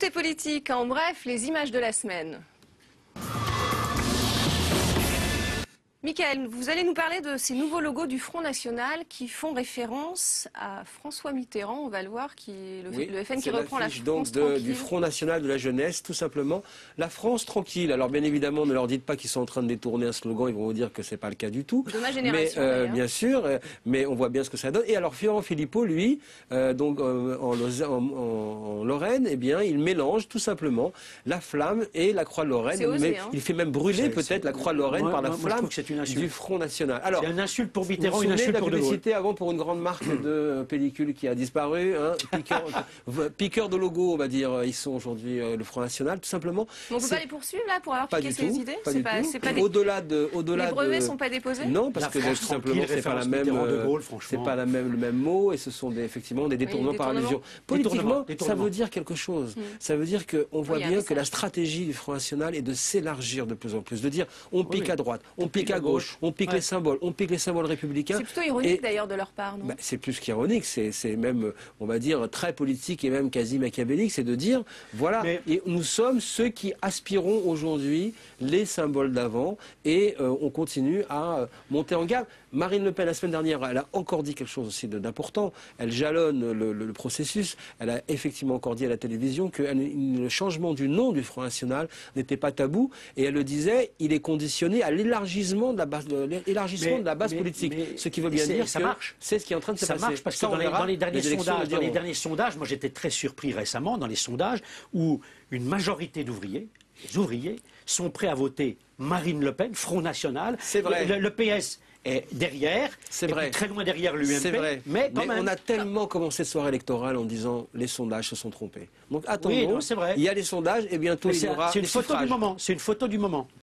L'actualité politique, en bref, les images de la semaine. Michael, vous allez nous parler de ces nouveaux logos du Front National qui font référence à François Mitterrand, on va le voir, le FN qui reprend la France tranquille. Du Front National de la jeunesse, tout simplement. La France tranquille. Alors bien évidemment, ne leur dites pas qu'ils sont en train de détourner un slogan, ils vont vous dire que c'est pas le cas du tout. De ma génération, bien sûr, mais on voit bien ce que ça donne. Et alors Florent Philippot, lui, en Lorraine, eh bien, il mélange tout simplement la flamme et la croix de Lorraine. Il fait même brûler peut-être la croix de Lorraine par la flamme du Front National. Alors, c'est une insulte pour Mitterrand, une insulte pour De Gaulle. publicité avant pour une grande marque de pellicule qui a disparu, hein, piqueur de logo, on va dire, ils sont aujourd'hui le Front National, tout simplement. Mais on ne peut pas les poursuivre là pour avoir piqué ces idées. Au-delà de, les brevets ne sont pas déposés. Non, parce que tout simplement c'est pas la même, c'est pas le même mot et ce sont effectivement des détournements par allusion. Politiquement, ça veut dire quelque chose. Ça veut dire qu'on voit bien que la stratégie du Front National est de s'élargir de plus en plus, de dire on pique à droite, on pique à gauche. On pique les symboles, républicains. C'est plutôt ironique d'ailleurs de leur part, non? C'est plus qu'ironique, c'est même, on va dire, très politique et même quasi machiavélique, c'est de dire, voilà, et nous sommes ceux qui aspirons aujourd'hui les symboles d'avant et on continue à monter en gamme. Marine Le Pen, la semaine dernière, elle a encore dit quelque chose aussi d'important. Elle jalonne le processus. Elle a effectivement encore dit à la télévision que le changement du nom du Front National n'était pas tabou. Et elle le disait, il est conditionné à l'élargissement de la base, politique. Ce qui veut bien dire que c'est ce qui est en train de se passer. Ça marche parce que dans les derniers sondages, moi j'étais très surpris récemment dans les sondages où une majorité d'ouvriers, les ouvriers, sont prêts à voter Marine Le Pen, Front National. C'est vrai. Le PS est derrière, très loin derrière l'UMP. C'est vrai. Mais on a tellement commencé ce soir électoral en disant les sondages se sont trompés. Donc attendons, il y a les sondages et bientôt il y aura les suffrages. C'est une photo du moment.